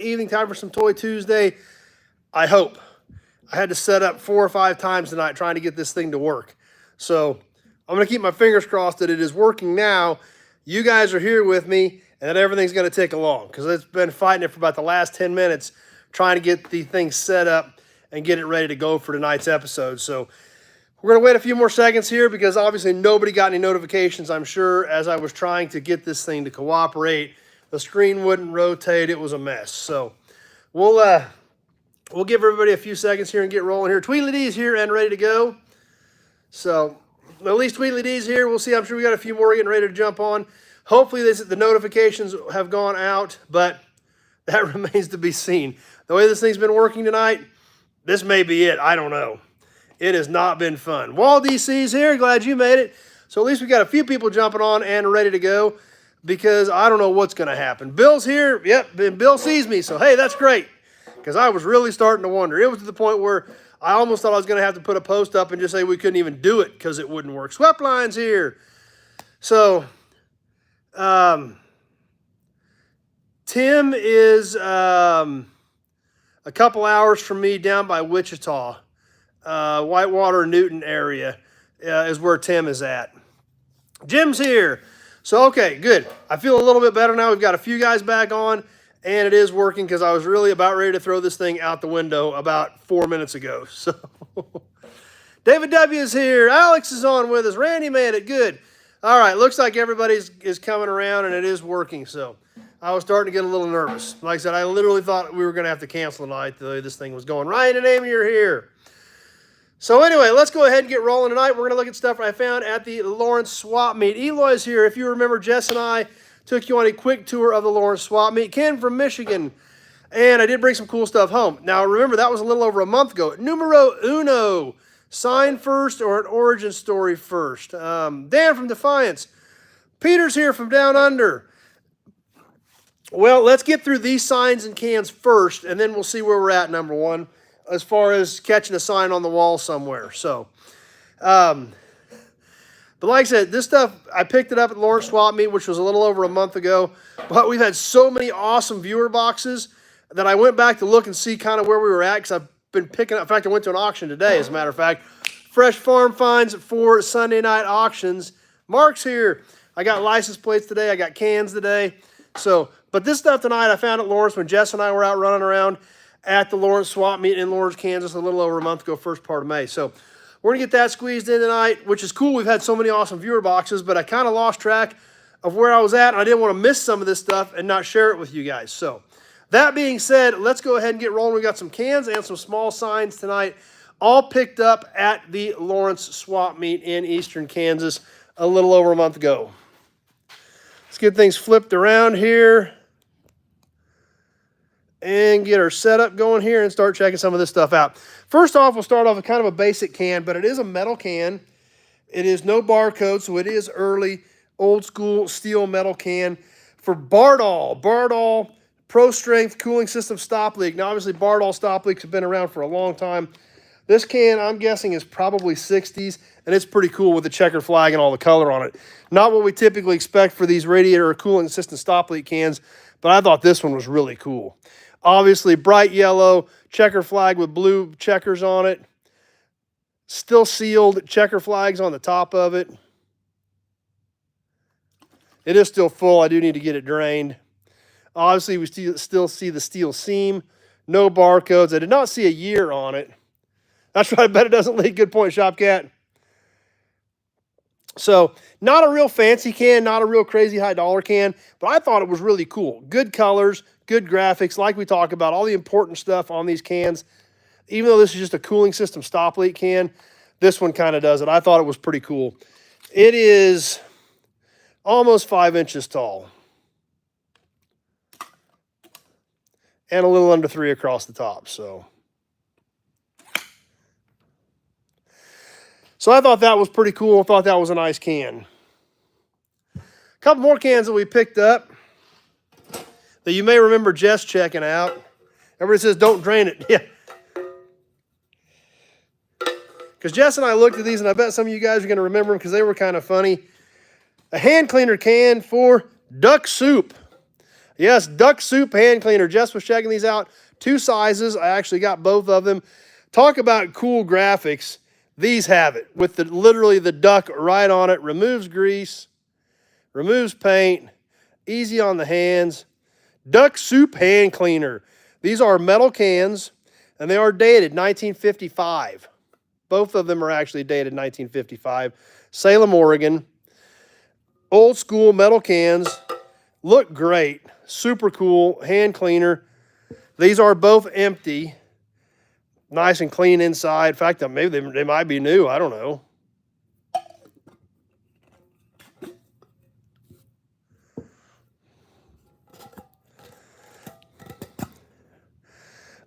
evening time for some Toy Tuesday. I hope. I had to set up 4 or 5 times tonight trying to get this thing to work. So I'm going to keep my fingers crossed that it is working now. You guys are here with me and that everything's going to tick along, because it's been fighting it for about the last 10 minutes trying to get the thing set up and get it ready to go for tonight's episode. So we're going to wait a few more seconds here because obviously nobody got any notifications, I'm sure, as I was trying to get this thing to cooperate. The screen wouldn't rotate. It was a mess. So we'll give everybody a few seconds here and get rolling here. Tweedly D's here and ready to go. So at least Tweedly D's here. We'll see. I'm sure we got a few more getting ready to jump on. Hopefully the notifications have gone out, but that remains to be seen. The way this thing's been working tonight, this may be it. I don't know. It has not been fun. Wall DC's here. Glad you made it. So at least we got a few people jumping on and ready to go, because I don't know what's going to happen. Bill's here. Yep, and Bill sees me. So, hey, that's great, because I was really starting to wonder. It was to the point where I almost thought I was going to have to put a post up and just say we couldn't even do it because it wouldn't work. Swept Line's here. So, Tim is a couple hours from me down by Wichita. Whitewater, Newton area is where Tim is at. Jim's here. So, okay, good. I feel a little bit better now. We've got a few guys back on, and it is working, because I was really about ready to throw this thing out the window about 4 minutes ago. So, David W. is here. Alex is on with us. Randy made it. Good. All right, looks like everybody is coming around, and it is working. So, I was starting to get a little nervous. Like I said, I literally thought we were going to have to cancel tonight the way this thing was going. Ryan and Amy are here. So anyway, let's go ahead and get rolling tonight. We're going to look at stuff I found at the Lawrence Swap Meet. Eloy's here. If you remember, Jess and I took you on a quick tour of the Lawrence Swap Meet. Ken from Michigan. And I did bring some cool stuff home. Now, remember, that was a little over a month ago. Numero uno. Sign first or an origin story first. Dan from Defiance. Peter's here from Down Under. Well, let's get through these signs and cans first, and then we'll see where we're at, number one, as far as catching a sign on the wall somewhere. So, but like I said, this stuff, I picked it up at Lawrence Swap Meet, which was a little over a month ago. But we've had so many awesome viewer boxes that I went back to look and see kind of where we were at, because I've been picking up. In fact, I went to an auction today, as a matter of fact. Fresh farm finds for Sunday night auctions. Mark's here. I got license plates today. I got cans today. So, but this stuff tonight I found at Lawrence when Jess and I were out running around at the Lawrence Swap Meet in Lawrence, Kansas, a little over a month ago, first part of May. So we're going to get that squeezed in tonight, which is cool. We've had so many awesome viewer boxes, but I kind of lost track of where I was at, and I didn't want to miss some of this stuff and not share it with you guys. So that being said, let's go ahead and get rolling. We got some cans and some small signs tonight, all picked up at the Lawrence Swap Meet in Eastern Kansas a little over a month ago. Let's get things flipped around here and get our setup going here and start checking some of this stuff out. First off, we'll start off with kind of a basic can, but it is a metal can. It is no barcode, so it is early, old school steel metal can for Bardol. Bardol Pro Strength Cooling System Stop Leak. Now, obviously, Bardol stop leaks have been around for a long time. This can, I'm guessing, is probably 60s, and it's pretty cool with the checker flag and all the color on it. Not what we typically expect for these radiator or cooling system stop leak cans, but I thought this one was really cool. Obviously, bright yellow, checker flag with blue checkers on it. Still sealed, checker flags on the top of it. It is still full. I do need to get it drained. Obviously, we still see the steel seam. No barcodes. I did not see a year on it. That's right. I bet it doesn't leak. Good point, Shopcat. So, not a real fancy can, not a real crazy high dollar can, but I thought it was really cool. Good colors, good graphics, like we talk about, all the important stuff on these cans. Even though this is just a cooling system stop leak can, this one kind of does it. I thought it was pretty cool. It is almost 5 inches tall. And a little under 3 across the top, so I thought that was pretty cool. I thought that was a nice can. A couple more cans that we picked up that you may remember Jess checking out. Everybody says, don't drain it. Yeah. Because Jess and I looked at these, and I bet some of you guys are going to remember them because they were kind of funny. A hand cleaner can for duck soup. Yes, Duck Soup Hand Cleaner. Jess was checking these out. 2 sizes. I actually got both of them. Talk about cool graphics. These have it with literally the duck right on it. Removes grease, removes paint, easy on the hands. Duck Soup Hand Cleaner. These are metal cans, and they are dated 1955. Both of them are actually dated 1955. Salem, Oregon. Old school metal cans. Look great. Super cool. Hand cleaner. These are both empty. Nice and clean inside. In fact, maybe they might be new. I don't know.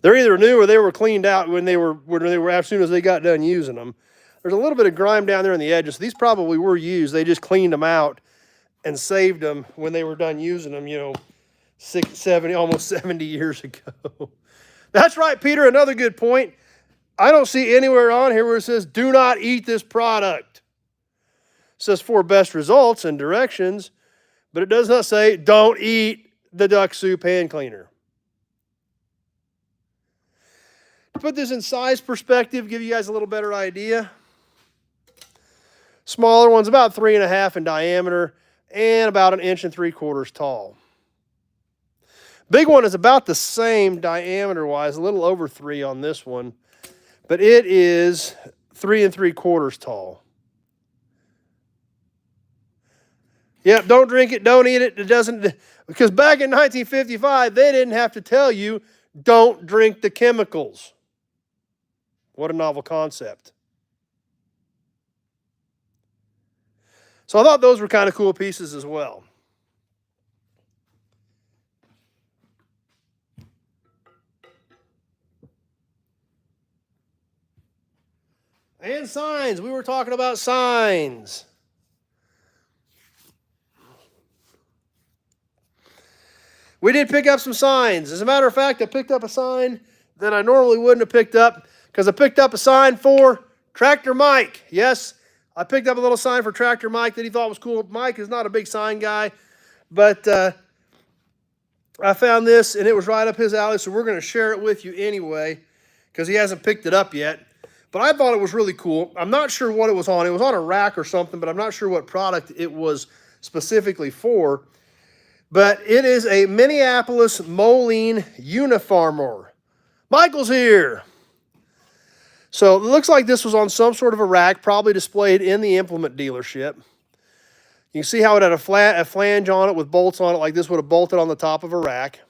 They're either new or they were cleaned out when they were as soon as they got done using them. There's a little bit of grime down there on the edges. These probably were used. They just cleaned them out and saved them when they were done using them, 70, almost 70 years ago. That's right, Peter. Another good point. I don't see anywhere on here where it says, do not eat this product. It says for best results and directions, but it does not say, don't eat the Duck Soup Hand Cleaner. To put this in size perspective, give you guys a little better idea. Smaller one's about 3.5 in diameter and about 1.75 inches tall. Big one is about the same diameter-wise, a little over 3 on this one, but it is 3.75 tall. Yep, don't drink it, don't eat it. It doesn't, because back in 1955, they didn't have to tell you, don't drink the chemicals. What a novel concept. So I thought those were kind of cool pieces as well. And signs. We were talking about signs. We did pick up some signs. As a matter of fact, I picked up a sign that I normally wouldn't have picked up because I picked up a sign for Tractor Mike. Yes, I picked up a little sign for Tractor Mike that he thought was cool. Mike is not a big sign guy, but I found this and it was right up his alley, so we're going to share it with you anyway because he hasn't picked it up yet. But I thought it was really cool. I'm not sure what it was on. It was on a rack or something, but I'm not sure what product it was specifically for. But it is a Minneapolis Moline Unifarmer. Michael's here. So it looks like this was on some sort of a rack, probably displayed in the implement dealership. You can see how it had a flange on it with bolts on it, like this would have bolted on the top of a rack.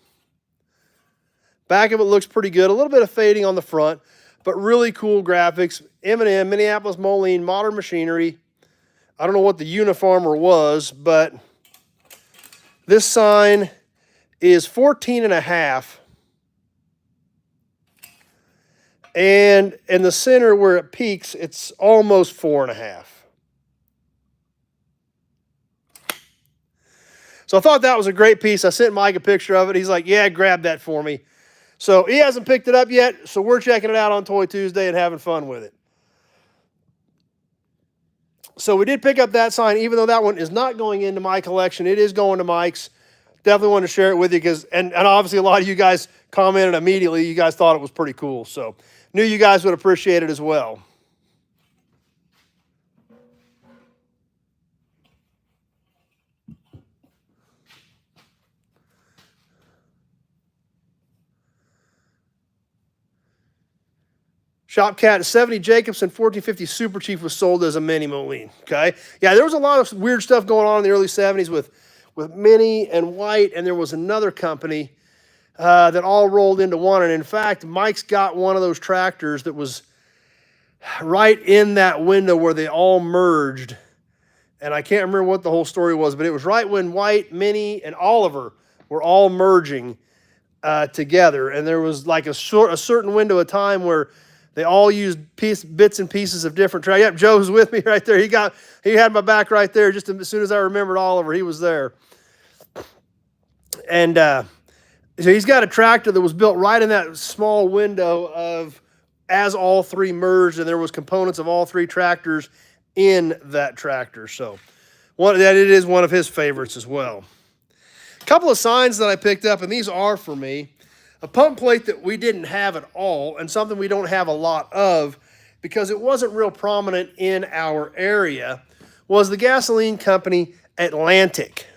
Back of it looks pretty good. A little bit of fading on the front, but really cool graphics. M&M, Minneapolis Moline, modern machinery. I don't know what the Unifarmer was, but this sign is 14.5. And in the center where it peaks, it's almost 4.5. So I thought that was a great piece. I sent Mike a picture of it. He's like, yeah, grab that for me. So he hasn't picked it up yet, so we're checking it out on Toy Tuesday and having fun with it. So we did pick up that sign, even though that one is not going into my collection. It is going to Mike's. Definitely wanted to share it with you because, and obviously a lot of you guys commented immediately. You guys thought it was pretty cool. So knew you guys would appreciate it as well. Shopcat 70 Jacobson 1450 Super Chief was sold as a mini Moline. Okay, yeah, there was a lot of weird stuff going on in the early 70s with Mini and White, and there was another company that all rolled into one. And in fact, Mike's got one of those tractors that was right in that window where they all merged. And I can't remember what the whole story was, but it was right when White, Mini, and Oliver were all merging together. And there was like a certain window of time where they all used bits and pieces of different tracks. Yep, Joe's with me right there. He had my back right there. Just as soon as I remembered Oliver, he was there. And so he's got a tractor that was built right in that small window of as all three merged, and there was components of all three tractors in that tractor. So that it is one of his favorites as well. A couple of signs that I picked up, and these are for me. A pump plate that we didn't have at all, and something we don't have a lot of because it wasn't real prominent in our area, was the gasoline company Atlantic.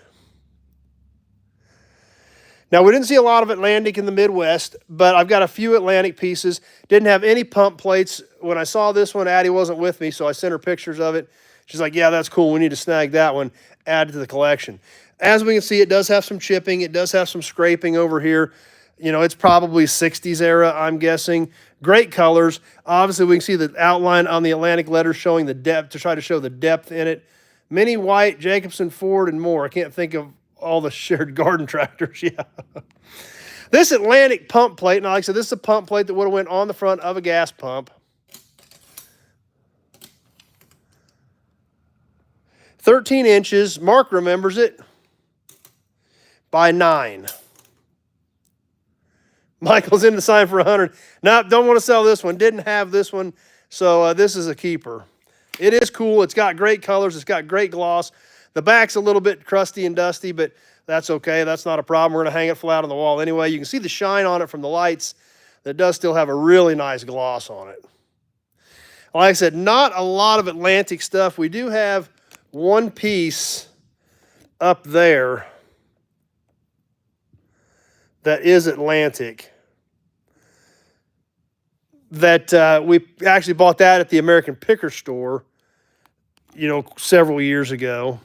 Now, we didn't see a lot of Atlantic in the Midwest, but I've got a few Atlantic pieces. Didn't have any pump plates. When I saw this one, Addie wasn't with me, so I sent her pictures of it. She's like, yeah, that's cool. We need to snag that one, add it to the collection. As we can see, it does have some chipping. It does have some scraping over here. You know, it's probably 60s era, I'm guessing. Great colors. Obviously, we can see the outline on the Atlantic letters showing the depth, to try to show the depth in it. Mini White, Jacobson, Ford, and more. I can't think of all the shared garden tractors. Yeah. This Atlantic pump plate, now like I said, this is a pump plate that would have went on the front of a gas pump. 13 inches. Mark remembers it. By 9. Michael's in the sign for 100. Nope, don't want to sell this one. Didn't have this one, so this is a keeper. It is cool. It's got great colors. It's got great gloss. The back's a little bit crusty and dusty, but that's okay. That's not a problem. We're going to hang it flat on the wall anyway. You can see the shine on it from the lights. That does still have a really nice gloss on it. Like I said, not a lot of Atlantic stuff. We do have one piece up there that is Atlantic. That we actually bought that at the American Picker store, you know, several years ago.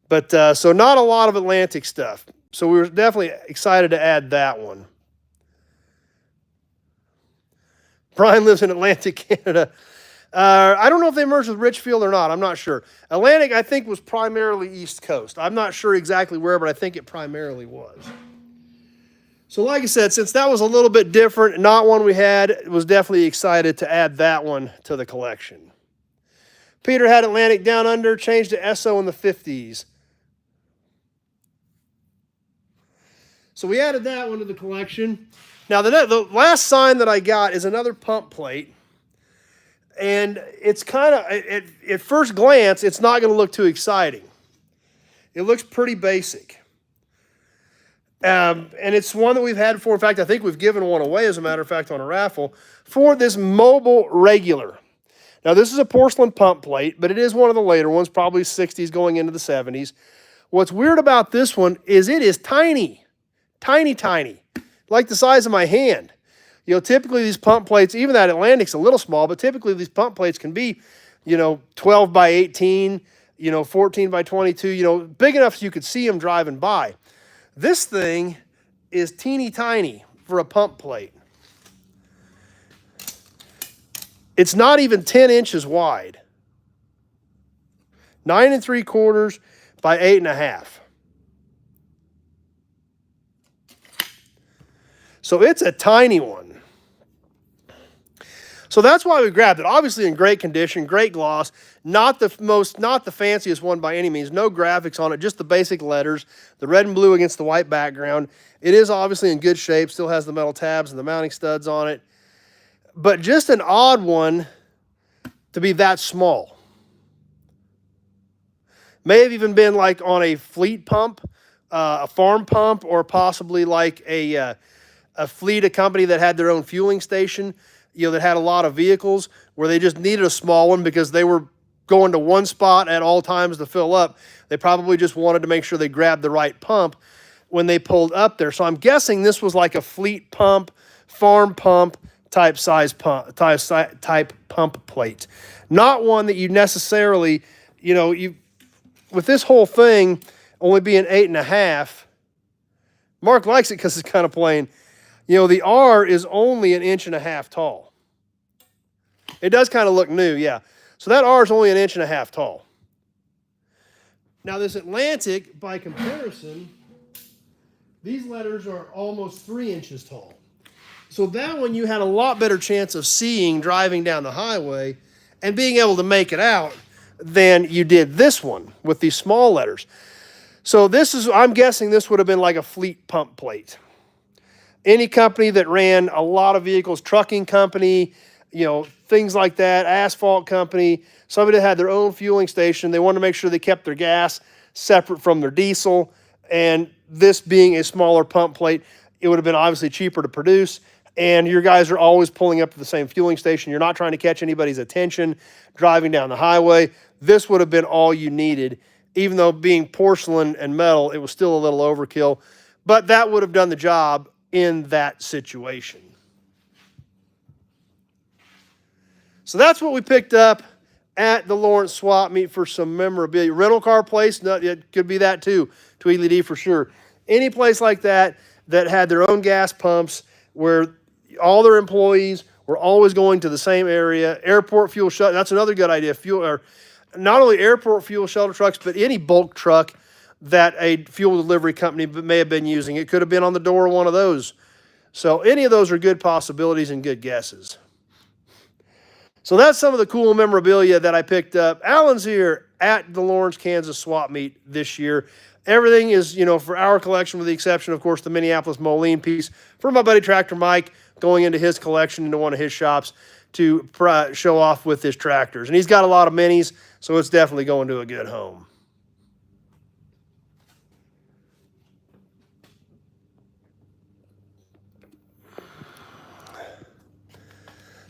But so not a lot of Atlantic stuff. So we were definitely excited to add that one. Brian lives in Atlantic, Canada. I don't know if they merged with Richfield or not. I'm not sure. Atlantic, I think, was primarily East Coast. I'm not sure exactly where, but I think it primarily was. So like I said, since that was a little bit different, not one we had, was definitely excited to add that one to the collection. Peter had Atlantic Down Under, changed to Esso in the 50s. So we added that one to the collection. Now, the last sign that I got is another pump plate. And it's kind of, at first glance, it's not going to look too exciting. It looks pretty basic. And it's one that we've had before. In fact, I think we've given one away, as a matter of fact, on a raffle, for this Mobil Regular. Now, this is a porcelain pump plate, but it is one of the later ones, probably 60s going into the 70s. What's weird about this one is it is tiny. Tiny, tiny. Like the size of my hand. You know, typically these pump plates, even that Atlantic's a little small, but typically these pump plates can be, you know, 12 by 18, you know, 14 by 22, you know, big enough so you could see them driving by. This thing is teeny tiny for a pump plate. It's not even 10 inches wide. 9 3/4 by 8 1/2. So it's a tiny one. So that's why we grabbed it. Obviously in great condition, great gloss. Not the fanciest one by any means. No graphics on it, just the basic letters. The red and blue against the white background. It is obviously in good shape. Still has the metal tabs and the mounting studs on it. But just an odd one to be that small. May have even been like on a fleet pump, a farm pump, or possibly like a fleet, a company that had their own fueling station, you know, that had a lot of vehicles where they just needed a small one because they were going to one spot at all times to fill up. They probably just wanted to make sure they grabbed the right pump when they pulled up there. So I'm guessing this was like a fleet pump, farm pump type size pump, type pump plate. Not one that you necessarily, you know, with this whole thing only being 8 1/2. Mark likes it because it's kind of plain. You know, the R is only 1.5 inches tall. It does kind of look new, yeah. So that R is only 1.5 inches tall. Now this Atlantic, by comparison, these letters are almost 3 inches tall. So that one you had a lot better chance of seeing driving down the highway and being able to make it out than you did this one with these small letters. So this is, I'm guessing this would have been like a fleet pump plate. Any company that ran a lot of vehicles, trucking company, you know, things like that, asphalt company, somebody that had their own fueling station, they wanted to make sure they kept their gas separate from their diesel. And this being a smaller pump plate, it would have been obviously cheaper to produce. And your guys are always pulling up to the same fueling station. You're not trying to catch anybody's attention driving down the highway. This would have been all you needed. Even though being porcelain and metal, it was still a little overkill. But that would have done the job in that situation. So that's what we picked up at the Lawrence Swap Meet for some memorabilia. Rental car place, no, it could be that too, Tweedledee D for sure. Any place like that that had their own gas pumps where all their employees were always going to the same area. Airport fuel shuttle, that's another good idea. Fuel, or not only airport fuel shuttle trucks, but any bulk truck that a fuel delivery company may have been using. It could have been on the door of one of those. So any of those are good possibilities and good guesses. So that's some of the cool memorabilia that I picked up. Alan's here at the Lawrence, Kansas Swap Meet this year. Everything is, for our collection with the exception, of course, the Minneapolis Moline piece for my buddy Tractor Mike going into his collection into one of his shops to show off with his tractors. And he's got a lot of minis, so it's definitely going to a good home.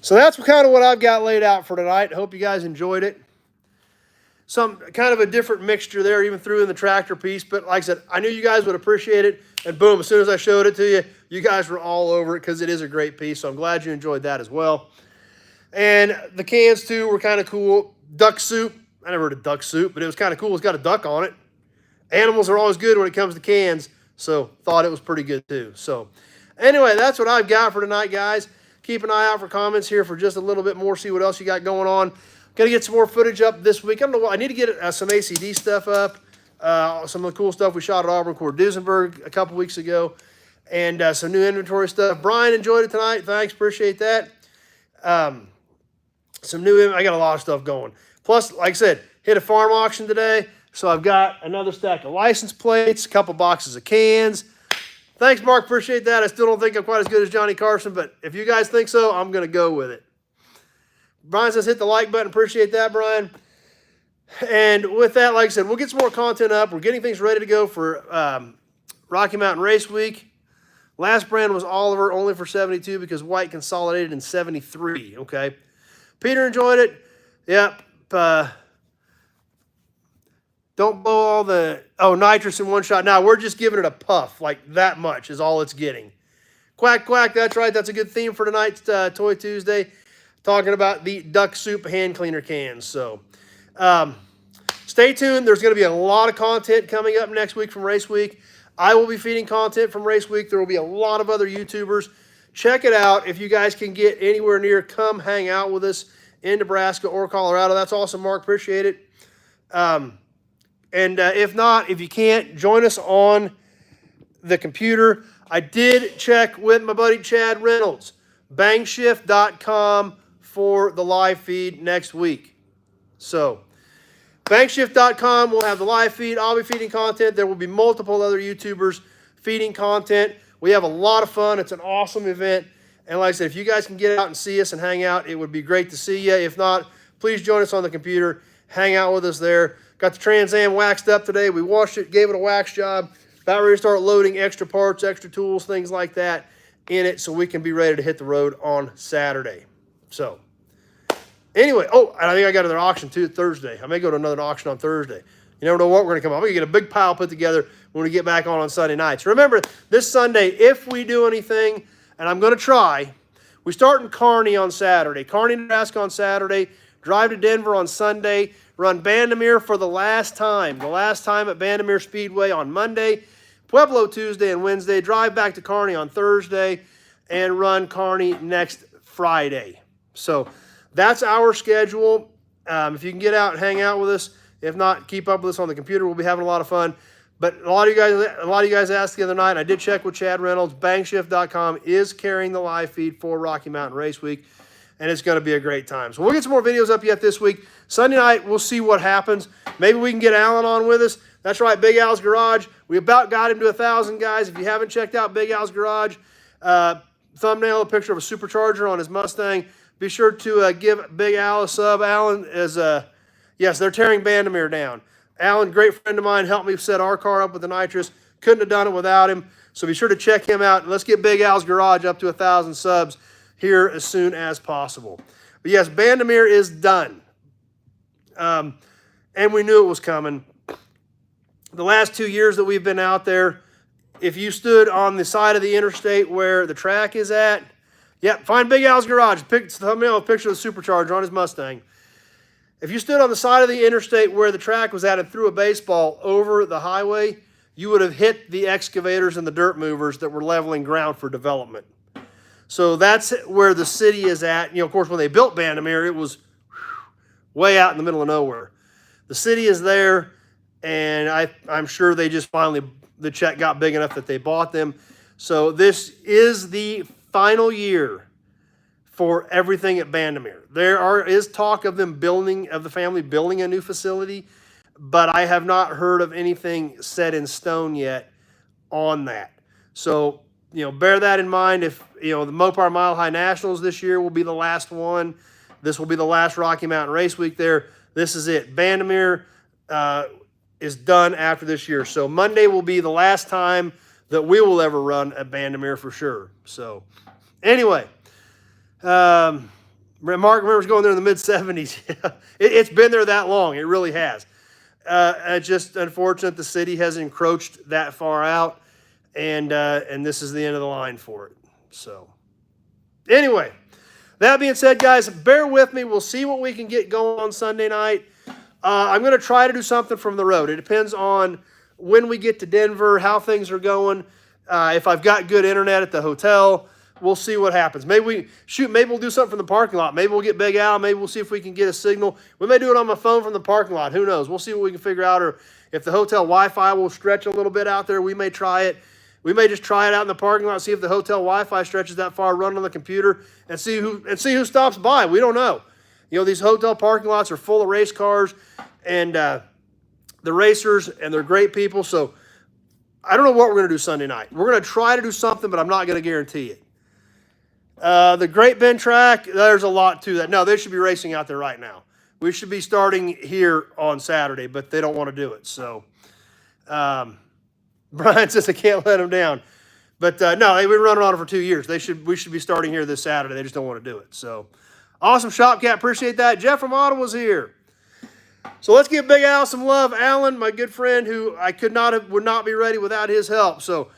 So that's kind of what I've got laid out for tonight. I hope you guys enjoyed it. Some kind of a different mixture there, even threw in the tractor piece. But like I said, I knew you guys would appreciate it. And boom, as soon as I showed it to you, you guys were all over it because it is a great piece. So I'm glad you enjoyed that as well. And the cans too were kind of cool. Duck soup. I never heard of duck soup, but it was kind of cool. It's got a duck on it. Animals are always good when it comes to cans. So thought it was pretty good too. So anyway, that's what I've got for tonight, guys. Keep an eye out for comments here for just a little bit more. See what else you got going on. Got to get some more footage up this week. I don't know what. I need to get some ACD stuff up. Some of the cool stuff we shot at Auburn Court Duesenberg a couple weeks ago. And some new inventory stuff. Brian enjoyed it tonight. Thanks. Appreciate that. Some new, I got a lot of stuff going. Plus, like I said, hit a farm auction today. So I've got another stack of license plates, a couple boxes of cans. Thanks, Mark. Appreciate that. I still don't think I'm quite as good as Johnny Carson, but if you guys think so, I'm going to go with it. Brian says hit the like button. Appreciate that, Brian. And with that, like I said, we'll get some more content up. We're getting things ready to go for Rocky Mountain Race Week. Last brand was Oliver, only for 72 because White consolidated in 73. Okay. Peter enjoyed it. Yep. Don't blow all the, nitrous in one shot. Now, we're just giving it a puff. Like that much is all it's getting. Quack, quack. That's right. That's a good theme for tonight's Toy Tuesday. Talking about the duck soup hand cleaner cans. So, stay tuned. There's going to be a lot of content coming up next week from Race Week. I will be feeding content from Race Week. There will be a lot of other YouTubers. Check it out. If you guys can get anywhere near, come hang out with us in Nebraska or Colorado. That's awesome, Mark. Appreciate it. And if not, if you can't, join us on the computer. I did check with my buddy Chad Reynolds. Bangshift.com for the live feed next week. So, Bangshift.com will have the live feed. I'll be feeding content. There will be multiple other YouTubers feeding content. We have a lot of fun. It's an awesome event. And like I said, if you guys can get out and see us and hang out, it would be great to see you. If not, please join us on the computer. Hang out with us there. Got the Trans Am waxed up today. We washed it, gave it a wax job. About ready to start loading extra parts, extra tools, things like that in it so we can be ready to hit the road on Saturday. So, anyway, and I think I got another auction too Thursday. I may go to another auction on Thursday. You never know what we're going to come up. We're going to get a big pile put together when we get back on Sunday nights. Remember, this Sunday, if we do anything, and I'm going to try, we start in Kearney on Saturday. Kearney, Nebraska on Saturday. Drive to Denver on Sunday. Run Bandimere for the last time. The last time at Bandimere Speedway on Monday. Pueblo Tuesday and Wednesday. Drive back to Kearney on Thursday. And run Kearney next Friday. So that's our schedule. If you can get out and hang out with us. If not, keep up with us on the computer. We'll be having a lot of fun. But a lot of you guys asked the other night. I did check with Chad Reynolds. Bangshift.com is carrying the live feed for Rocky Mountain Race Week. And it's going to be a great time. So we'll get some more videos up yet this week. Sunday night, we'll see what happens. Maybe we can get Alan on with us. That's right, Big Al's Garage. We about got him to 1,000, guys. If you haven't checked out Big Al's Garage, thumbnail a picture of a supercharger on his Mustang. Be sure to give Big Al a sub. Alan is, yes, they're tearing Bandimere down. Alan, great friend of mine, helped me set our car up with the nitrous. Couldn't have done it without him. So be sure to check him out. Let's get Big Al's Garage up to 1,000 subs here as soon as possible. But yes, Bandimere is done. And we knew it was coming. The last 2 years that we've been out there, if you stood on the side of the interstate where the track is at, yep, find Big Al's Garage. Pick the thumbnail, a picture of the supercharger on his Mustang. If you stood on the side of the interstate where the track was at and threw a baseball over the highway, you would have hit the excavators and the dirt movers that were leveling ground for development. So that's where the city is at. You know, of course, when they built Bandimere, it was way out in the middle of nowhere. The city is there, and I'm sure they just finally, the check got big enough that they bought them. So this is the final year for everything at Bandimere. There is talk of them building, of the family building a new facility, but I have not heard of anything set in stone yet on that. So, you know, bear that in mind. If, you know, the Mopar Mile High Nationals this year will be the last one. This will be the last Rocky Mountain Race Week there. This is it. Bandimere is done after this year. So Monday will be the last time that we will ever run at Bandimere for sure. So anyway, Mark remembers going there in the mid-'70s. It's been there that long. It really has. It's just unfortunate the city has encroached that far out, and this is the end of the line for it. So anyway, that being said, guys, bear with me. We'll see what we can get going on Sunday night. I'm going to try to do something from the road. It depends on when we get to Denver, how things are going. If I've got good internet at the hotel, we'll see what happens. Maybe we'll do something from the parking lot. Maybe we'll get Big Al. Maybe we'll see if we can get a signal. We may do it on my phone from the parking lot. Who knows? We'll see what we can figure out. Or if the hotel Wi-Fi will stretch a little bit out there, we may try it. We may just try it out in the parking lot, see if the hotel Wi-Fi stretches that far, run on the computer, and see who stops by. We don't know. You know, these hotel parking lots are full of race cars and the racers, and they're great people. So I don't know what we're going to do Sunday night. We're going to try to do something, but I'm not going to guarantee it. The Great Bend track, there's a lot to that. No, they should be racing out there right now. We should be starting here on Saturday, but they don't want to do it. So Brian says I can't let them down. But no, they've been running on it for 2 years. We should be starting here this Saturday. They just don't want to do it. So awesome, Shopcat. Appreciate that. Jeff from Ottawa's here. So let's give Big Al some love. Alan, my good friend, who I would not be ready without his help. So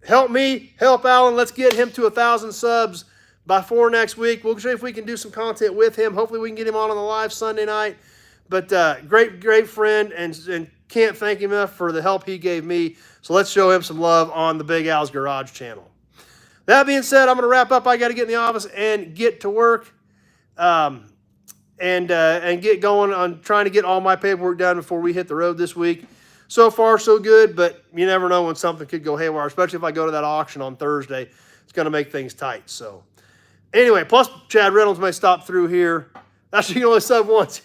help me, help Alan. Let's get him to 1,000 subs by 4 next week. We'll see if we can do some content with him. Hopefully we can get him on the live Sunday night. But great friend, and can't thank him enough for the help he gave me. So let's show him some love on the Big Al's Garage channel. That being said, I'm going to wrap up. I got to get in the office and get to work. And get going on trying to get all my paperwork done before we hit the road this week. So far, so good, but you never know when something could go haywire, especially if I go to that auction on Thursday. It's going to make things tight. So anyway, plus Chad Reynolds may stop through here. Actually, you can only sub once.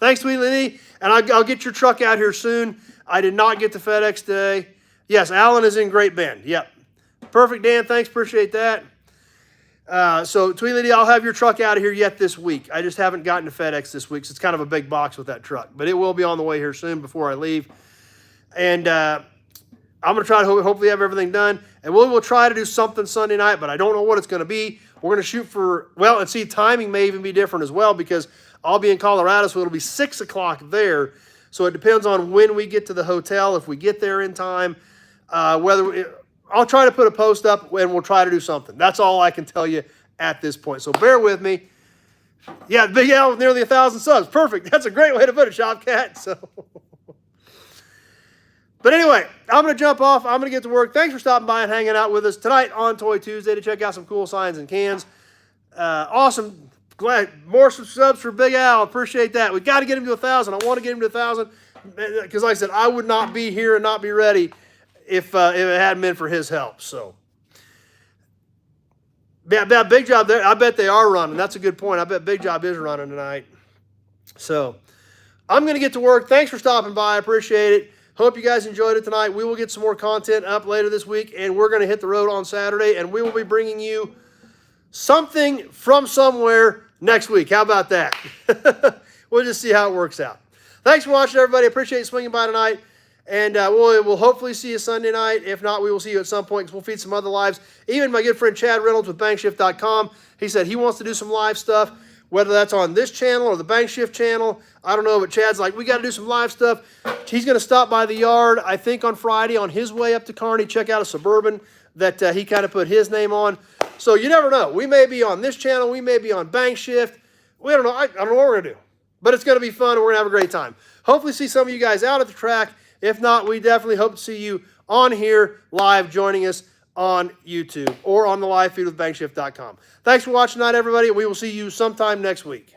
Thanks, Sweet Lady. And I'll get your truck out here soon. I did not get the FedEx today. Yes, Alan is in Great Bend. Yep. Perfect, Dan. Thanks. Appreciate that. So, Tweety, I'll have your truck out of here yet this week. I just haven't gotten to FedEx this week, so it's kind of a big box with that truck. But it will be on the way here soon before I leave. And I'm going to try to hopefully have everything done. And we'll try to do something Sunday night, but I don't know what it's going to be. We're going to shoot for, well, and see, timing may even be different as well because I'll be in Colorado, so it'll be 6 o'clock there. So it depends on when we get to the hotel, if we get there in time, I'll try to put a post up and we'll try to do something. That's all I can tell you at this point. So bear with me. Yeah, Big Al with nearly 1,000 subs. Perfect. That's a great way to put it, Shopcat. So, but anyway, I'm going to jump off. I'm going to get to work. Thanks for stopping by and hanging out with us tonight on Toy Tuesday to check out some cool signs and cans. Awesome. Glad more subs for Big Al. Appreciate that. We got to get him to 1,000. I want to get him to 1,000 because, like I said, I would not be here and not be ready if it hadn't been for his help. So, yeah, Big Job there. I bet they are running. That's a good point. I bet Big Job is running tonight. So, I'm going to get to work. Thanks for stopping by. I appreciate it. Hope you guys enjoyed it tonight. We will get some more content up later this week, and we're going to hit the road on Saturday, and we will be bringing you something from somewhere next week. How about that? We'll just see how it works out. Thanks for watching, everybody. Appreciate you swinging by tonight. And we'll hopefully see you Sunday night. If not, we will see you at some point because we'll feed some other lives. Even my good friend Chad Reynolds with bankshift.com, he said he wants to do some live stuff, whether that's on this channel or the Bankshift channel. I don't know, but Chad's like, we got to do some live stuff. He's going to stop by the yard, I think, on Friday on his way up to Kearney, check out a Suburban that he kind of put his name on. So you never know. We may be on this channel. We may be on Bankshift. We don't know. I don't know what we're going to do. But it's going to be fun, and we're going to have a great time. Hopefully see some of you guys out at the track. If not, we definitely hope to see you on here live joining us on YouTube or on the live feed with bankshift.com. Thanks for watching tonight, everybody. We will see you sometime next week.